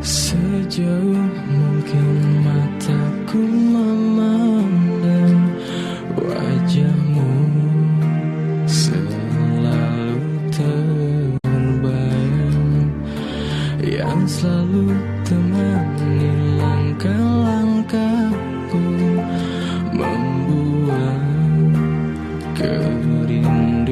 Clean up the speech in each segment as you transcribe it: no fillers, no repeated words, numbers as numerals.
Sejauh mungkin mataku memandang wajahmu, selalu terbayang, yang selalu temani langkah-langkahku, membuat kerinduan.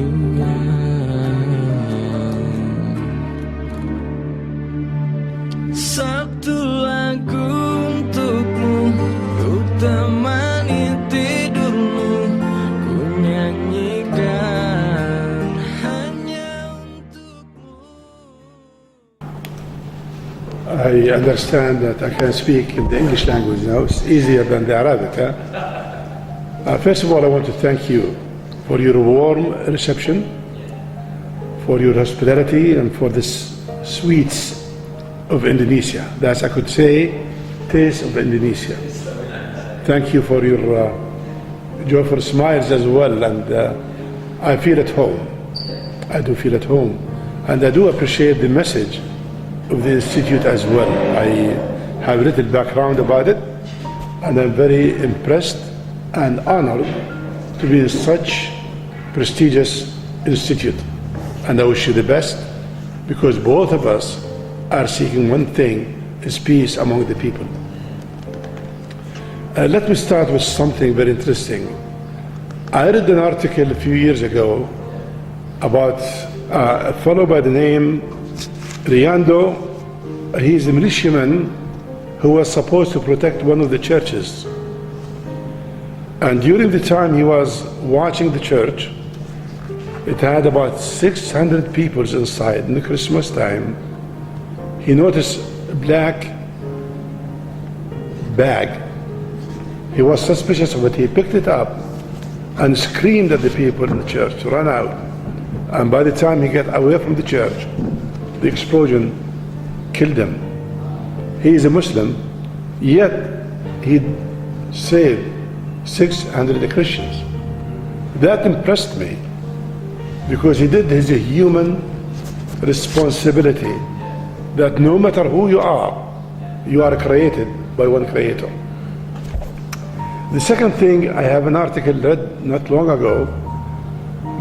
Satu lagu untukmu, ku temani tidurmu, ku nyanyikan hanya untukmu. I understand that I can speak in the English language now. It's easier than the Arabic. First of all, I want to thank you for your warm reception, for your hospitality, and for this sweets of Indonesia. That's, I could say, taste of Indonesia. Thank you for your joyful smiles as well, and I feel at home. I do feel at home, and I do appreciate the message of the Institute as well. I have a little background about it, and I'm very impressed and honored to be in such prestigious institute. And I wish you the best, because both of us are seeking one thing, is peace among the people. Let me start with something very interesting. I read an article a few years ago about a fellow by the name Riando. He's a militiaman who was supposed to protect one of the churches. And during the time he was watching the church, it had about 600 people inside in the Christmas time. He noticed a black bag. He was suspicious of it. He picked it up and screamed at the people in the church to run out. And by the time he got away from the church, the explosion killed him. He is a Muslim, yet he saved 600 Christians. That impressed me, because he did his human responsibility, that no matter who you are created by one creator. The second thing, I have an article read not long ago,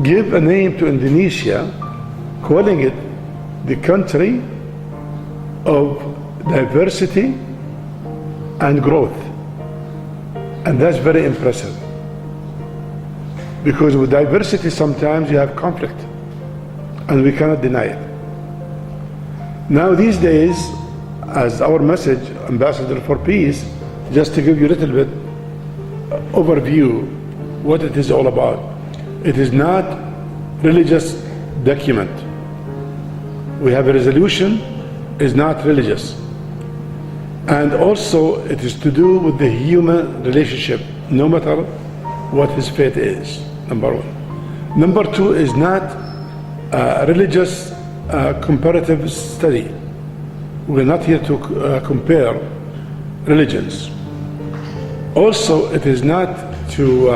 give a name to Indonesia, calling it the country of diversity and growth. And that's very impressive, because with diversity sometimes you have conflict, and we cannot deny it. Now these days, as our message, Ambassador for Peace, just to give you a little bit overview what it is all about. It is not religious document. We have a resolution, is not religious. And also it is to do with the human relationship, no matter what his faith is, number one. Number two is not religious comparative study. We're not here to compare religions. Also, it is not to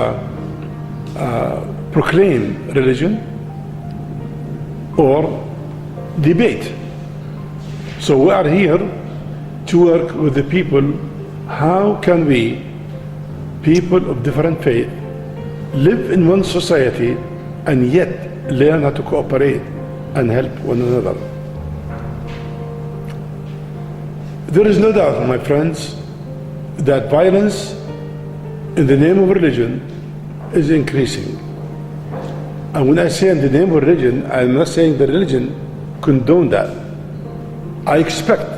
proclaim religion or debate. So we are here to work with the people. How can we, people of different faith, live in one society and yet learn how to cooperate and help one another? There is no doubt, my friends, that violence in the name of religion is increasing. And when I say in the name of religion, I'm not saying the religion condone that. I expect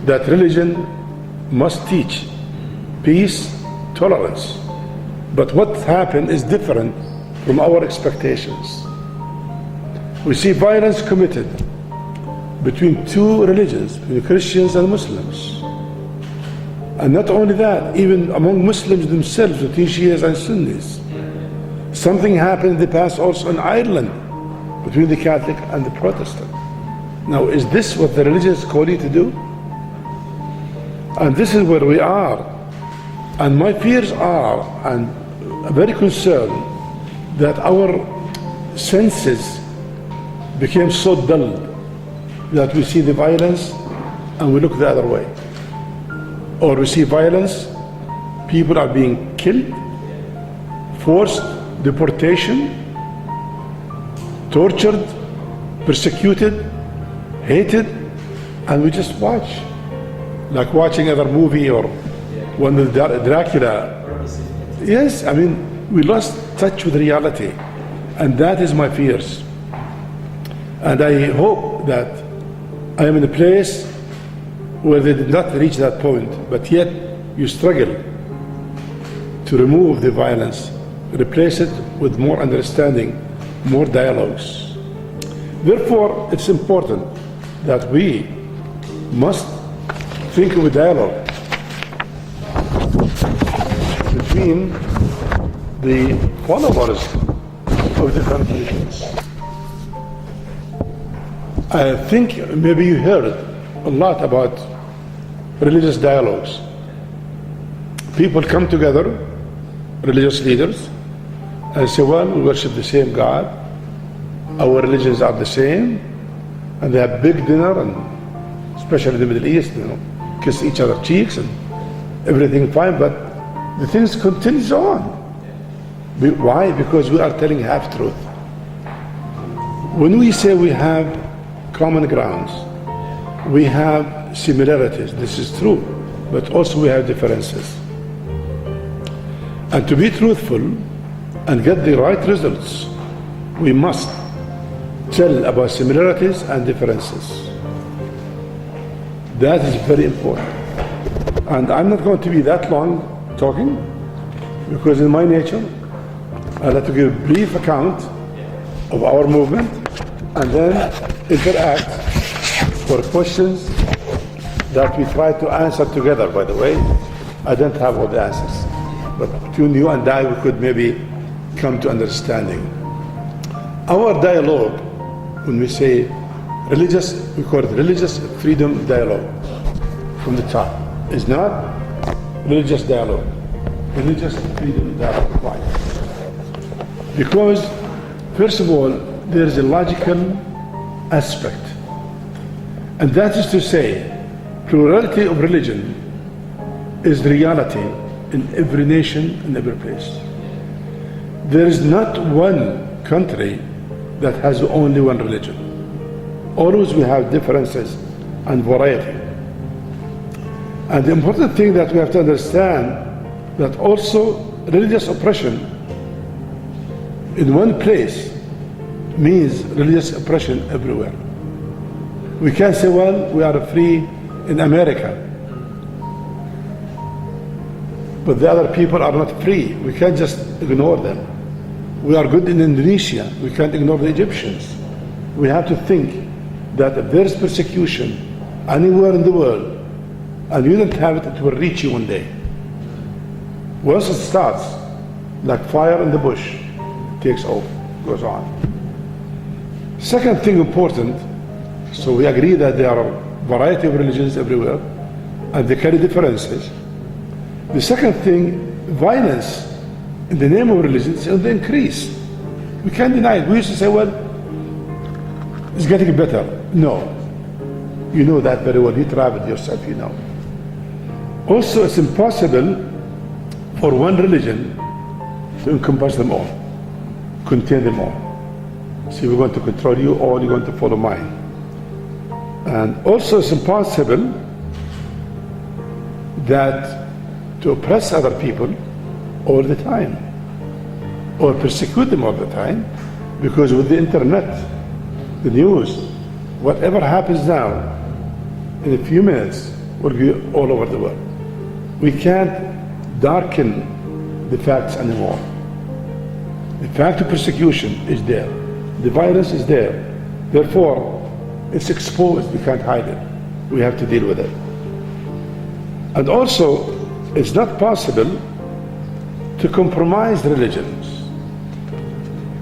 that religion must teach peace, tolerance. But what happened is different from our expectations. We see violence committed between two religions, between Christians and Muslims. And not only that, even among Muslims themselves, between Shias and Sunnis. Something happened in the past also in Ireland, between the Catholic and the Protestant. Now, is this what the religious call you to do? And this is where we are. And my fears are, and I'm very concerned, that our senses became so dull that we see the violence and we look the other way. Or we see violence, people are being killed, forced deportation, tortured, persecuted, hated, and we just watch. Like watching other movie or one of Dracula. Yes, I mean, we lost touch with reality. And that is my fears. And I hope that I am in a place where they did not reach that point, but yet you struggle to remove the violence, replace it with more understanding, more dialogues. Therefore, it's important that we must think of a dialogue between the followers of different religions. I think maybe you heard a lot about religious dialogues. People come together, religious leaders, and say, well, we worship the same God, our religions are the same, and they have big dinner, and especially in the Middle East, you know, kiss each other cheeks and everything fine, but the things continues on. Why? Because we are telling half-truth. When we say we have common grounds, we have similarities, this is true, but also we have differences. And to be truthful and get the right results, we must tell about similarities and differences. That is very important. And I'm not going to be that long talking, because in my nature, I'd like to give a brief account of our movement and then interact for questions that we try to answer together, by the way. I don't have all the answers, but between you and I, we could maybe come to understanding. Our dialogue, when we say religious, we call it religious freedom dialogue from the top. It's not religious dialogue. Religious freedom dialogue. Why? Because, first of all, there is a logical aspect. And that is to say, plurality of religion is the reality in every nation, in every place. There is not one country that has only one religion. Always we have differences and variety. And the important thing that we have to understand that also religious oppression in one place means religious oppression everywhere. We can't say, well, we are free in America, but the other people are not free. We can't just ignore them. We are good in Indonesia. We can't ignore the Egyptians. We have to think that if there is persecution anywhere in the world, and you don't have it, it will reach you one day. Once it starts, like fire in the bush, it takes off, goes on. Second thing important, so we agree that there are a variety of religions everywhere, and they carry differences. The second thing, violence in the name of religion is on the increase. We can't deny it. We used to say, well, it's getting better. No. You know that very well. You traveled yourself, you know. Also, it's impossible for one religion to encompass them all, contain them all. So we're going to control you, or you're going to follow mine. And also, it's impossible that to oppress other people all the time, or persecute them all the time, because with the internet, the news, whatever happens now, in a few minutes, will be all over the world. We can't darken the facts anymore. The fact of persecution is there. The violence is there. Therefore, it's exposed. We can't hide it. We have to deal with it. And also, it's not possible to compromise religions.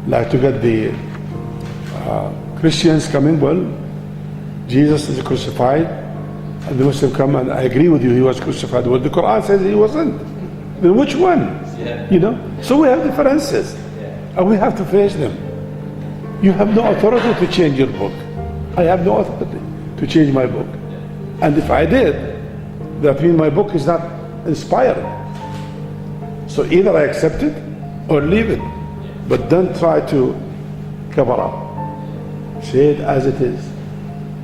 Like to get the Christians coming, well, Jesus is crucified, and the Muslim come, and I agree with you, he was crucified. Well, the Quran says he wasn't. Then which one? Yeah. You know? So we have differences, and we have to face them. You have no authority to change your book. I have no authority to change my book. And if I did, that means my book is not inspiring. So either I accept it or leave it, but don't try to cover up. Say it as it is.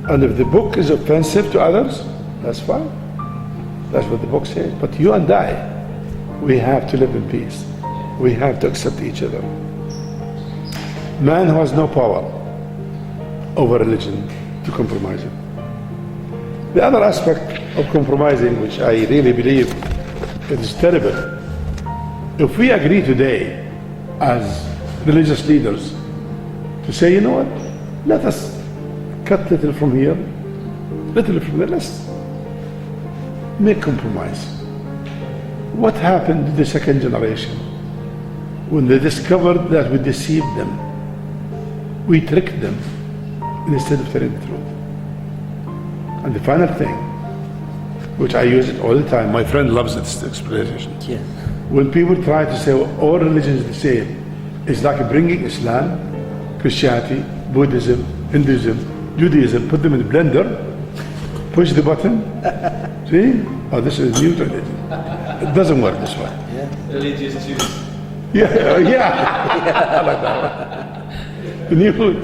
And if the book is offensive to others, that's fine. That's what the book says. But you and I, we have to live in peace. We have to accept each other. Man has no power over religion to compromise it. The other aspect of compromising, which I really believe is terrible, if we agree today as religious leaders to say, you know what, let us cut little from here, little from there, let's make compromise. What happened to the second generation when they discovered that we deceived them? We tricked them instead of telling the truth. And the final thing, which I use it all the time, my friend loves this explanation. Yeah. When people try to say, well, all religions are the same, it's like bringing Islam, Christianity, Buddhism, Hinduism, Judaism, put them in the blender, push the button, see? Oh, this is a new religion. It doesn't work this way. Yeah. Religious Jews. Yeah, yeah. I like that one. The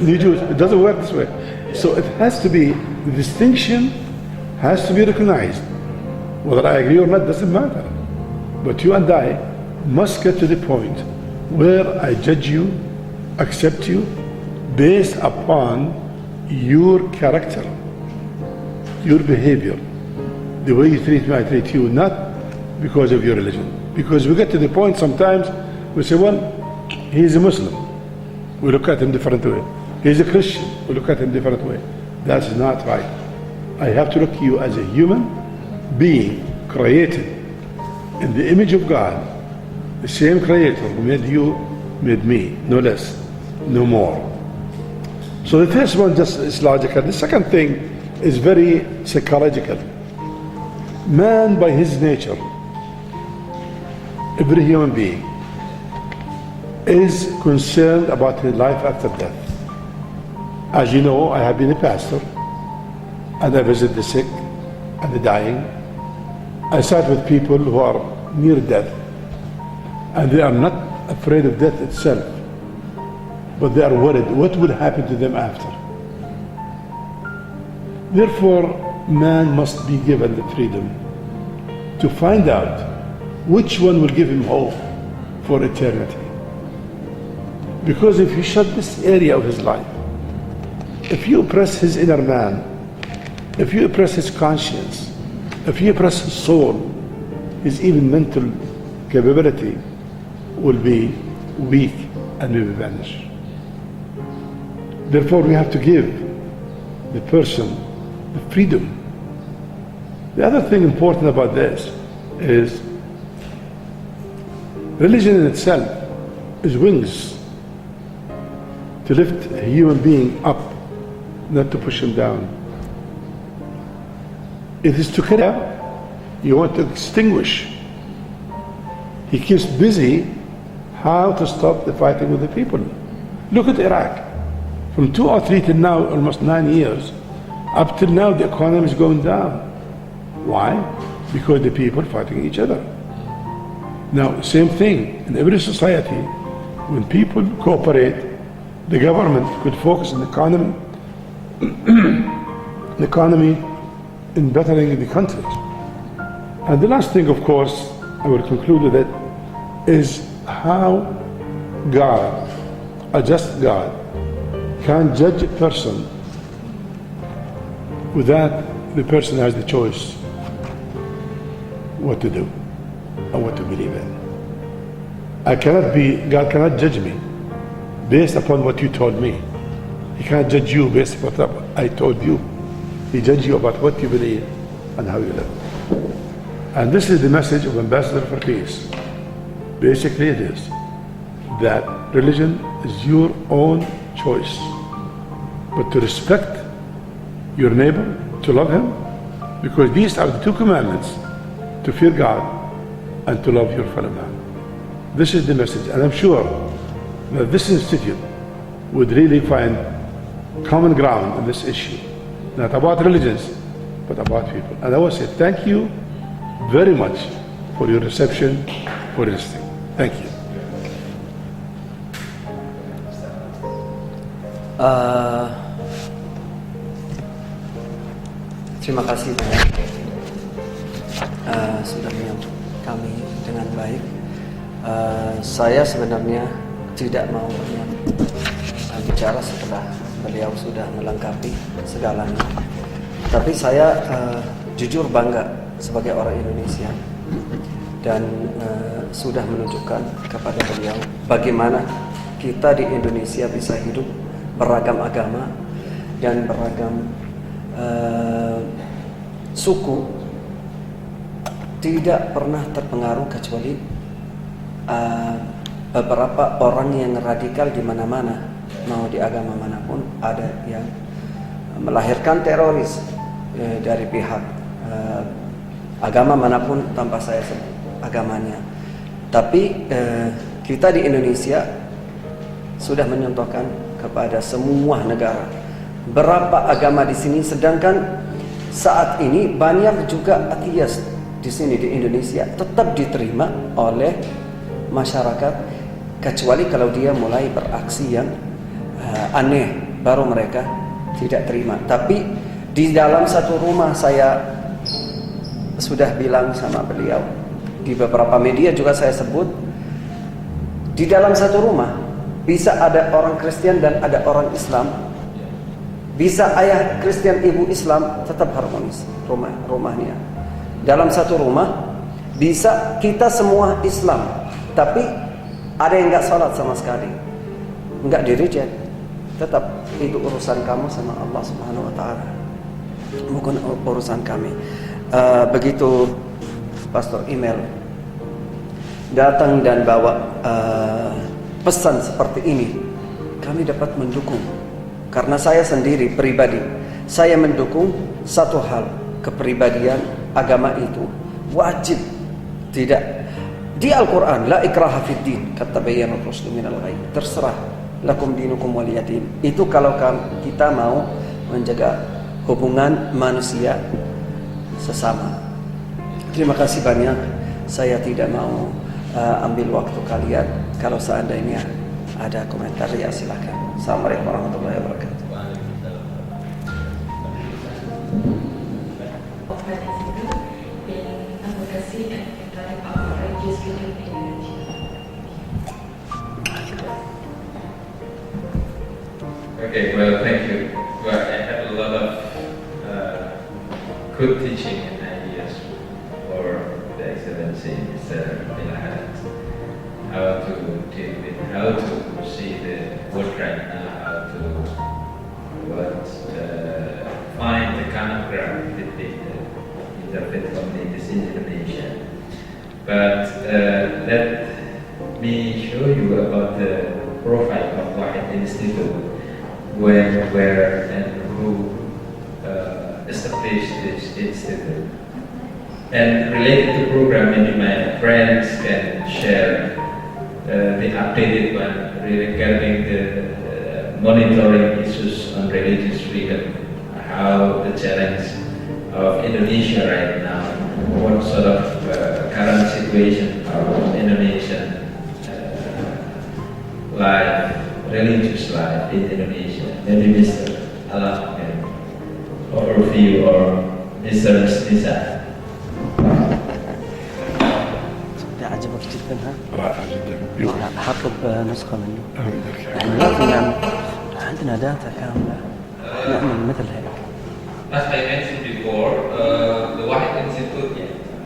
new Jews, it doesn't work this way. So it has to be, the distinction has to be recognized. Whether I agree or not doesn't matter. But you and I must get to the point where I judge you, accept you, based upon your character, your behavior, the way you treat me, I treat you, not because of your religion. Because we get to the point sometimes, we say, well, he's a Muslim. We look at him different way. He's a Christian. We look at him different way. That's not right. I have to look at you as a human being created in the image of God. The same creator who made you, made me, no less, no more. So the first one just is logical. The second thing is very psychological. Man by his nature, every human being, is concerned about his life after death. As you know, I have been a pastor, and I visit the sick and the dying. I sat with people who are near death, and they are not afraid of death itself, but they are worried what will happen to them after. Therefore, man must be given the freedom to find out which one will give him hope for eternity. Because if you shut this area of his life, if you oppress his inner man, if you oppress his conscience, if you oppress his soul, his even mental capability will be weak and will vanish. Therefore, we have to give the person the freedom. The other thing important about this is religion in itself is wings to lift a human being up, not to push him down. It is to carry out, you want to extinguish. He keeps busy how to stop the fighting with the people. Look at Iraq. From 2003 till now, almost 9 years, up till now the economy is going down. Why? Because the people fighting each other. Now, same thing in every society. When people cooperate, the government could focus on the economy in bettering the country. And the last thing, of course, I will conclude with it, is how God, a just God, can judge a person without the person has the choice what to do and what to believe in. God cannot judge me based upon what you told me. He can't judge you based upon what I told you. He judges you about what you believe and how you live. And this is the message of Ambassador for Peace. Basically it is that religion is your own choice, but to respect your neighbor, to love him, because these are the two commandments, to fear God and to love your fellow man. This is the message, and I'm sure that this institute would really find common ground on this issue, not about religions, but about people. And I want to say thank you very much for your reception, for listening. Thank you. Terima kasih banyak sudah menyambut kami dengan baik. Saya sebenarnya tidak mau bicara setelah beliau sudah melengkapi segalanya. Tapi saya jujur bangga sebagai orang Indonesia dan sudah menunjukkan kepada beliau bagaimana kita di Indonesia bisa hidup beragam agama dan beragam suku, tidak pernah terpengaruh kecuali beberapa orang yang radikal di mana-mana, mau di agama manapun ada yang melahirkan teroris dari pihak agama manapun tanpa saya sebut agamanya. Tapi kita di Indonesia sudah menyontohkan kepada semua negara berapa agama di sini, sedangkan saat ini banyak juga ateis di sini di Indonesia tetap diterima oleh masyarakat, kecuali kalau dia mulai beraksi yang aneh baru mereka tidak terima. Tapi di dalam satu rumah, saya sudah bilang sama beliau, di beberapa media juga saya sebut, di dalam satu rumah bisa ada orang Kristen dan ada orang Islam, bisa ayah Kristen ibu Islam, tetap harmonis rumahnya. Dalam satu rumah bisa kita semua Islam, tapi ada yang nggak sholat sama sekali, nggak di-reject, tetap itu urusan kamu sama Allah Subhanahu Wa Taala, bukan urusan kami. Begitu Pastor Emil datang dan bawa pesan seperti ini, kami dapat mendukung. Karena saya sendiri pribadi, saya mendukung satu hal, kepribadian agama itu wajib. Tidak di Al-Quran, la ikraha fid din, kata bayyana rusdu minal ghayy, terserah, lakum dinukum waliyadin. Itu kalau kita mau menjaga hubungan manusia sesama. Terima kasih banyak. Saya tidak mau ambil waktu kalian. Kalau seandainya ada komentar, ya silakan. Assalamualaikum warahmatullahi wabarakatuh. Okay, well, thank you. Well, I had a lot of good teaching and ideas for the Excellency, Mr. Milahad. How to deal with, how to see the world right now, how to find the common ground between the interfaith communities in Indonesia. But let me show you about the profile of Wahid Institute, when, where, and who established this institute. And related to program, maybe my friends can share the updated one regarding the monitoring issues on religious freedom, how the challenge of Indonesia right now, what sort of current situation of Indonesian life, religious life in Indonesia. Maybe Mr. Allah can overview, or Mr. Nisa. عجبك جدا ها؟ رائع جدا. حطب نسخة منه. يعني لازم عندنا داتا كاملة نعمل مثل هيك. As I mentioned before, the Wahid Institute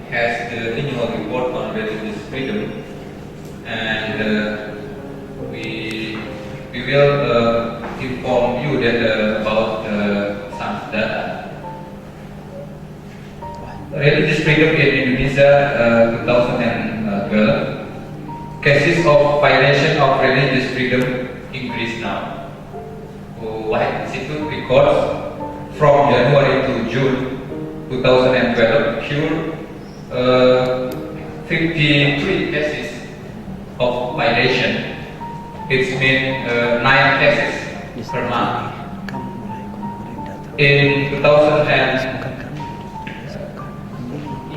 has the annual report on religious freedom, and we will inform you that about some data. Religious freedom in Indonesia 2012, cases of violation of religious freedom increase now. Wahid Institute records from January to June 2012 pure 53 cases of violation. It's been 9 cases per month. In 2013,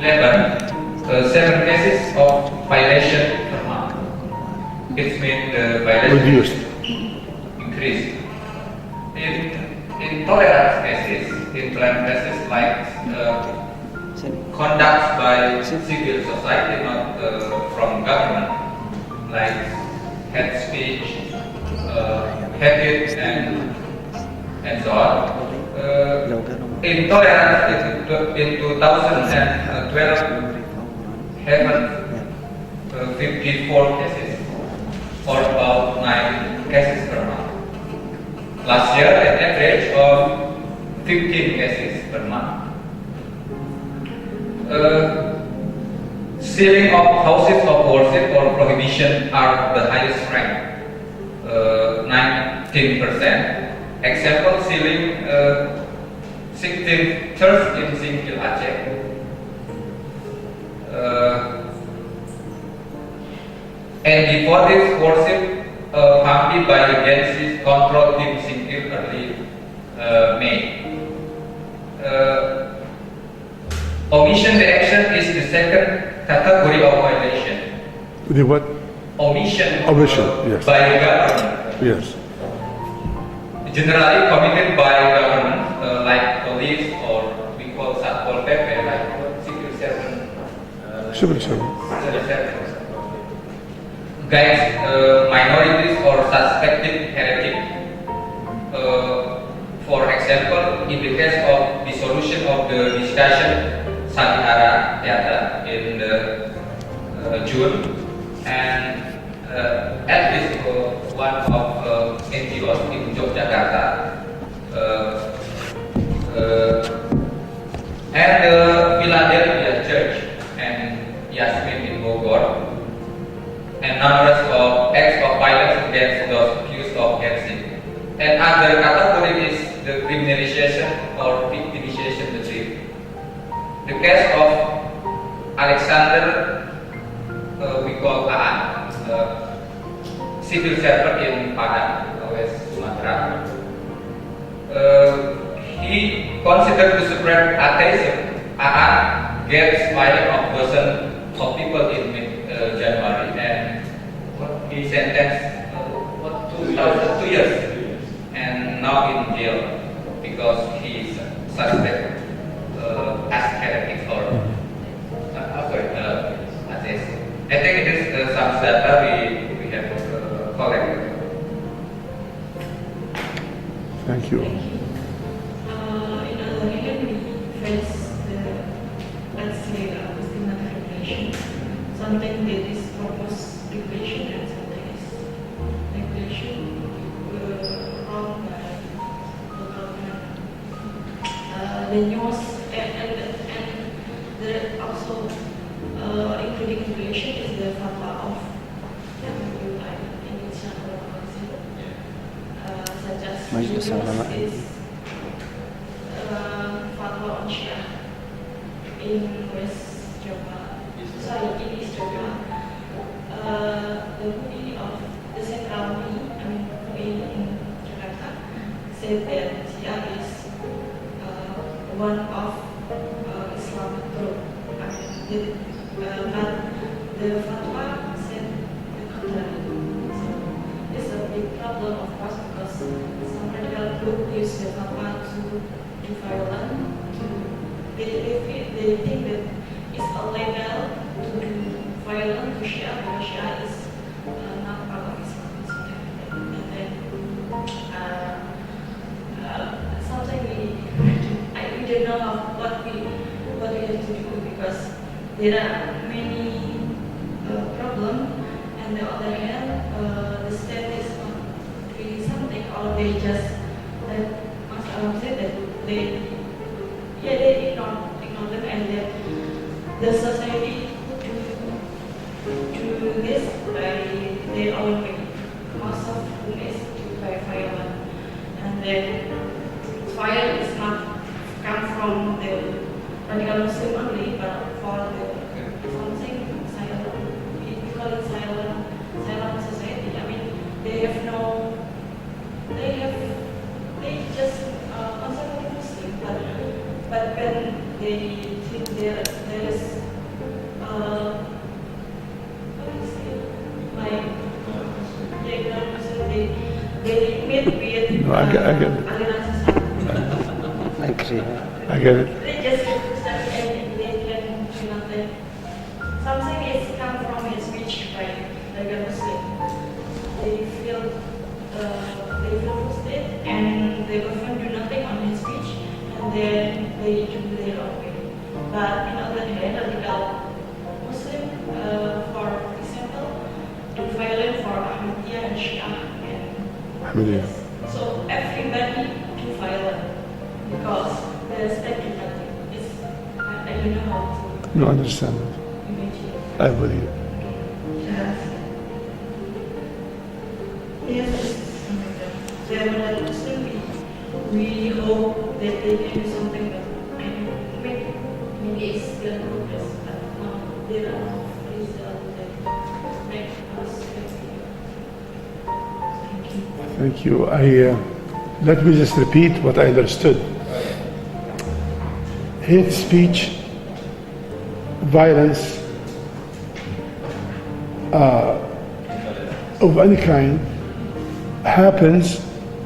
7 cases of violation per month. It means the violation Reduced. increased. In tolerance cases, like conduct by civil society, not from government, like hate speech, hatred, and so on. In tolerance, in 2012, happened 54 cases, or about 9 cases per month. Last year, an average of 15 cases per month. Sealing of houses of worship or prohibition are the highest rank, 19%. Example, sealing 16 churches in Singkil Aceh. And before this worship, Hamdi by agencies control team Singkil early May. Omission the action is the second category of violation. The what? Omission, Yes. by the government. Yes. Generally committed by government, like police or we call Satpol PP, like civil servant. Civil servant. Guides minorities or suspected heretic. For example, in the case of dissolution of the discussion Sanghara Theater in June, and at least one of NGOs in Yogyakarta, and the Philadelphia Church and Yasmin in Bogor, and numbers of acts of violence against those accused of heresy. And other category is the criminalization or victimization of the chief. The case of Alexander, we call Aan, civil servant in Padang, West Sumatra. He considered to spread atheism. Aan gets violent of person of people in January, and he sentenced 2 years, and now in jail because he is suspect as heretic or atheist. I think it is some data we have collected. Thank you. In other hand, we face the, let's say, Muslim regulation. Something that is proposed regulation and something is regulation wrong by the government. The news and there also including regulation is the fatwa of MUI in Indonesia, such as Julius is fatwa on Shia in West Java, in East Java. The MUI of the Central MUI in Jakarta said that Shia is one of Islamic group. But the fatwa said the contrary. So it's a big problem, of course, because some radical group use the fatwa to violence. They think that it's illegal to do violence to Shia because Shia is not part of Islam. And then something we don't know what we have to do because there are many problems, and on the other hand, the state is not doing something, or they just, like Mas Alam said, that they ignore them, and that the society do this by their own way. Most of whom is by violence, and then fire is not come from the radical Muslim only, but for the something silent, we call it silent society. I mean, they just conservative Muslim, but when they think there is I get it. I agree. I get it. They just study and they can do nothing. Something is come from his speech, right? Like a Muslim. They feel frustrated and they often do nothing on his speech and then they do their own way. But in other hand, radical Muslim, for example, do violent for Ahmadiyya and Shia and Ahmadiyya. so everybody do violent because the state do nothing. I don't know how to No, I understand. imagine. I believe. Yes. Yes, they are not Muslim. We hope that they can do something better. Maybe it's still progress, but there are no results that make us happy. Thank you. Thank you. Let me just repeat what I understood. Hate speech, violence of any kind happens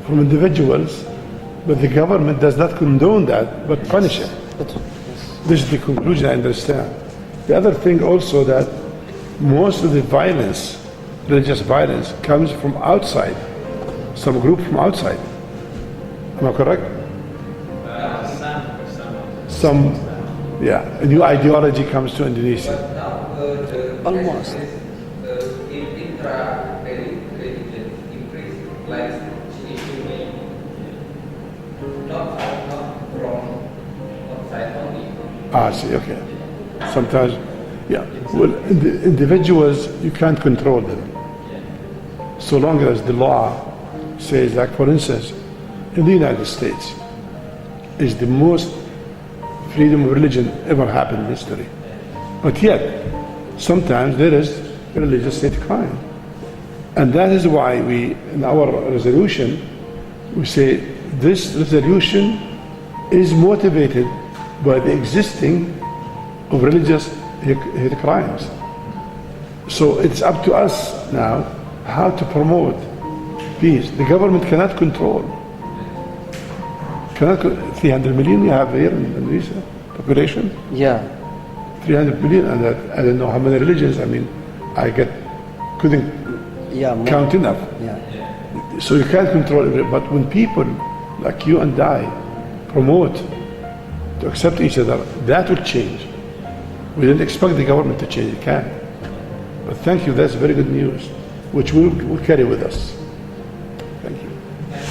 from individuals, but the government does not condone that, but punish it. This is the conclusion I understand. The other thing also that most of the violence, religious violence, comes from outside, some group from outside. Am I correct? Some, yeah, a new ideology comes to Indonesia. Almost. Intra-religion increase, like not from outside only. Ah, I see, okay. Sometimes, yeah. Well, individuals, you can't control them. So long as the law says, like for instance, in the United States, is the most freedom of religion ever happened in history. But yet, sometimes there is religious state crime. And that is why we, in our resolution, we say this resolution is motivated by the existing of religious hate crimes. So it's up to us now how to promote peace. The government cannot control. 300 million you have here in Indonesia, population? Yeah. 300 million, and I don't know how many religions. I mean, couldn't Yeah. More. count enough. Yeah. So you can't control it. But when people like you and I promote to accept each other, that will change. We didn't expect the government to change. It can't. But thank you. That's very good news, which we'll carry with us. Thank you. And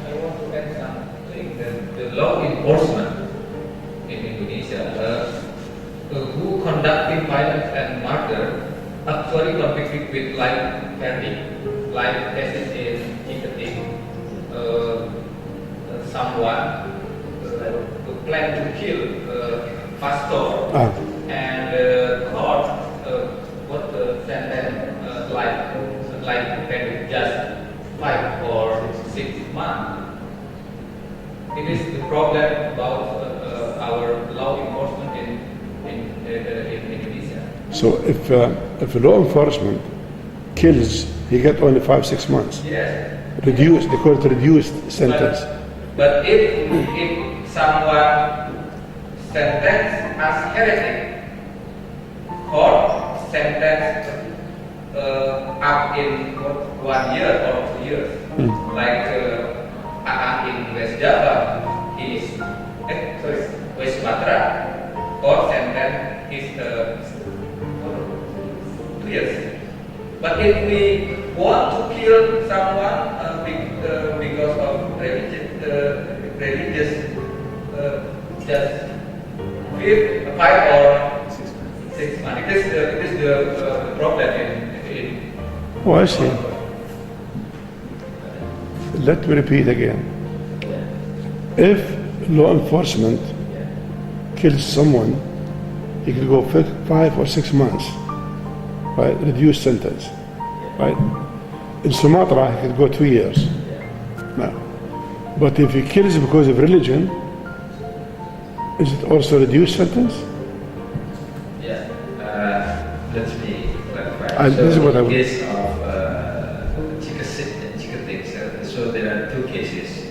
I want to add something that the law enforcement in Indonesia who conducting violence and murder actually convicted with life pending, life cases in ticketing someone who plan to kill pastor and court what the sentence life pending just 5 or 6 months. It is the problem about our law enforcement in Indonesia. So if a law enforcement kills, he get only 5-6 months. Yes. Reduced, they call it reduced sentence. But if someone sentenced as heretic, court sentenced up in 1 year or 2 years, like in West Java, West Sumatra, court sentenced is 2 years. But if we want to kill someone because of religious, just 5 or 6 months. It is the problem in. Oh, I see. Let me repeat again. If law enforcement kills someone, he could go 5 or 6 months, right? Reduced sentence, right? In Sumatra, he could go 2 years. No. But if he kills because of religion, is it also reduced sentence? Yeah. Let me clarify. This is what I in would. case of ticketing, so there are 2 cases.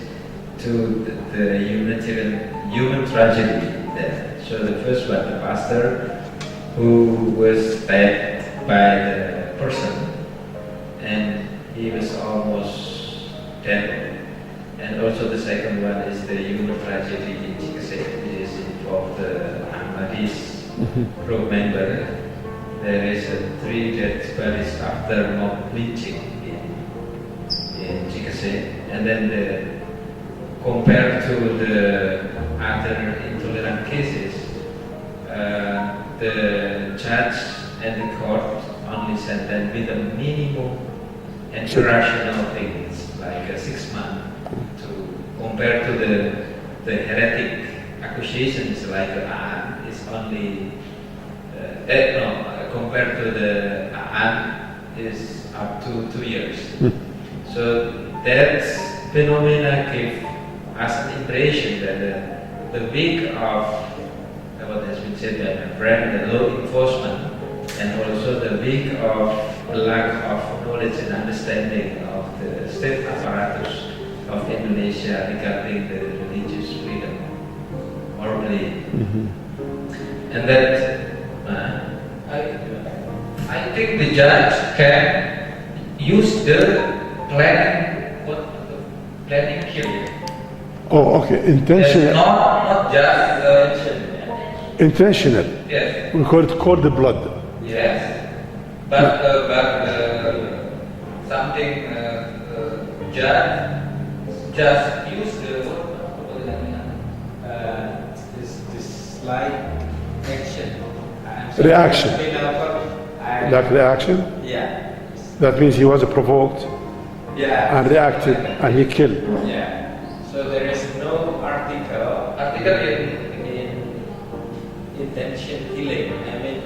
to the human tragedy there. So the first one, the pastor who was stabbed by the person, and he was almost dead. And also the second one is the human tragedy in Chikese, which is involved the Ahmadis group member. There is 3 dead bodies after mob lynching in Chikese. And then compared to the other intolerant cases, the judge and the court only sentence with a minimum and irrational things like 6 months. Compared to the heretic accusations like is only compared to the is up to 2 years. So that phenomena gave us an impression that the weak of what has been said by my friend, the law enforcement, and also the weak of the lack of knowledge and understanding of the state apparatus of Indonesia regarding the religious freedom or belief. And that I think the judge can use the planning killing. Oh, okay. Intentional. Not just Intentional. yes. We call it cold blood. Yes, but something just use the this slight action. Reaction. Like reaction? Yeah. That means he was provoked Yeah. and reacted and he killed. Yeah. So there is no article in intention killing. I mean,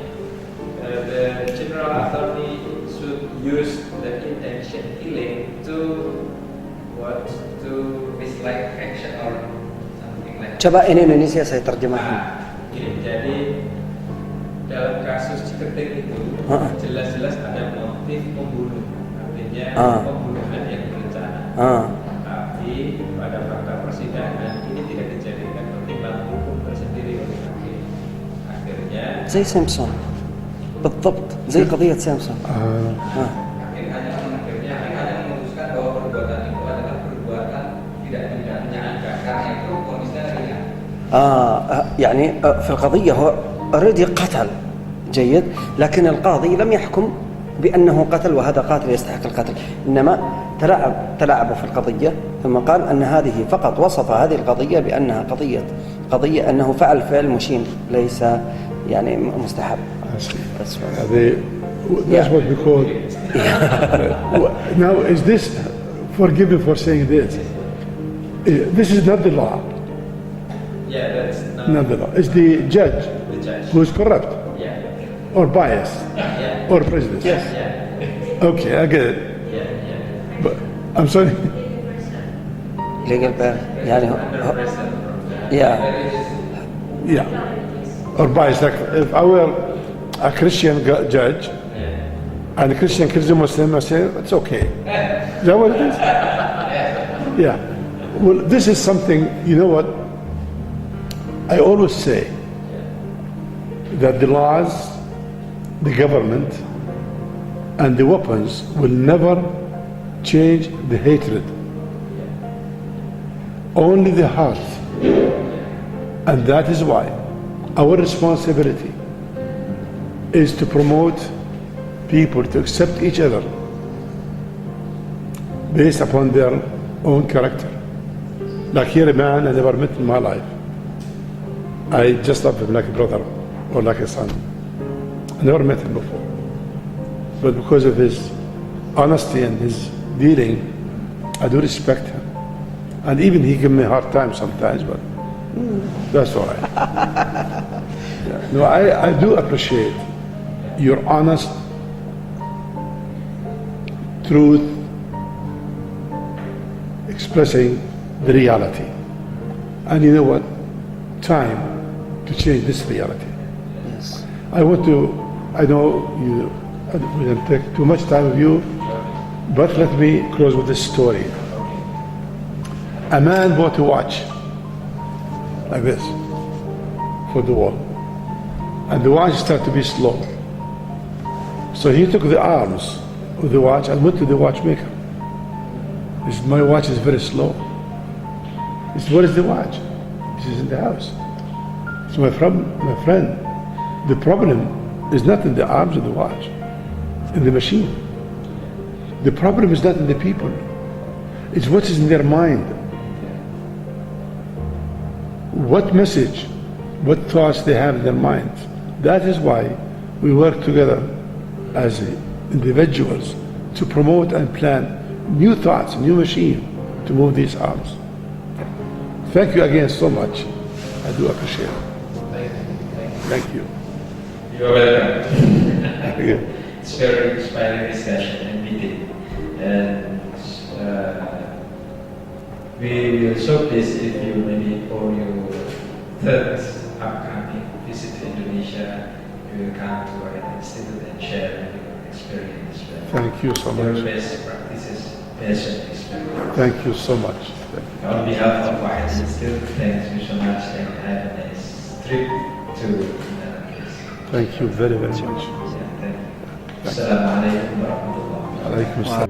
the general authority should use the intention killing to dislike action or something like that. Coba ini Indonesia saya terjemahkan. Jadi dalam kasus Ciketing itu jelas-jelas ada motif pembunuh, artinya pembunuhan yang berencana. Tapi pada fakta persidangan ini tidak dijadikan pertimbangan hukum tersendiri oleh hakim. Akhirnya زي سامسون بالضبط زي قضية سامسون. hakim hanya memutuskan bahwa perbuatan itu adalah perbuatan tidak menyenangkan karena itu kondisinya ringan. يعني في القضية هو اوريدي قتل جيد، لكن القاضي لم يحكم بأنه قتل وهذا قاتل يستحق القتل، إنما تلاعب في القضية ثم قال أن هذه فقط وصف هذه القضية بأنها قضية أنه فعل فعل مشين ليس يعني مستحب. That's what we call. Now, is this? Forgive me for saying this. This is not the law. Yeah, that's Not the law. It's the judge who is corrupt Yeah. or biased or prejudiced. Yes. Okay, I get it. But I'm sorry. legal bear يعني Yeah. Or biased. Like if I were a Christian judge and a Christian kills a Muslim, I say it's okay. Is that what it is? Yeah. Well, this is something. You know what? I always say that the laws, the government, and the weapons will never change the hatred. Only the heart. And that is why our responsibility is to promote people to accept each other based upon their own character. Like here, a man I never met in my life. I just love him like a brother or like a son. I never met him before. But because of his honesty and his dealing, I do respect him. And even he gives me a hard time sometimes, but that's all right. Yeah. No, I do appreciate your honest truth expressing the reality. And you know what? Time to change this reality. Yes. I know we don't take too much time of you, but let me close with this story. A man bought a watch like this for the wall, and the watch started to be slow. So he took the arms of the watch and went to the watchmaker. He said, my watch is very slow. He said, where is the watch? He says, in the house. So my friend, the problem is not in the arms of the watch, in the machine. The problem is not in the people. It's what is in their mind. What message, what thoughts they have in their minds. That is why we work together as individuals to promote and plan new thoughts, new machine to move these arms. Thank you again so much. I do appreciate it. Thank you. You're welcome. Thank you. It's very inspiring discussion and meeting. And we will showcase if you maybe for your third upcoming visit to Indonesia, you will come to our institute and share your experience. Thank you so Your much. best practices, best experience. Thank you so much. On behalf of Wahid Institute, thank you so much and have a nice trip to the place. Thank you very, very much. Yeah, thank you. Assalamualaikum warahmatullahi Alaikum assalam.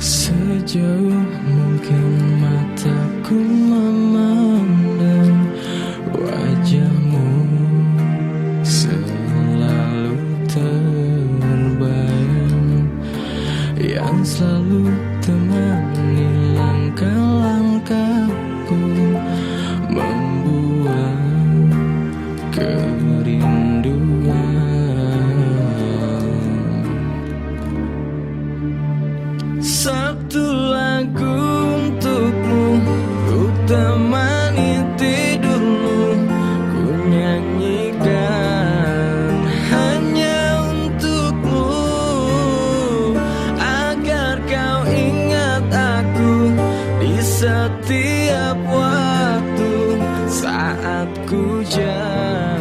Sejauh mungkin mataku memandang wajahmu, selalu terbayang yang selalu temani langkah-langkahku, membuat kerinduan. Satu lagu untukmu, ku temani tidurmu, ku nyanyikan hanya untukmu, agar kau ingat aku di setiap waktu saat ku jatuh.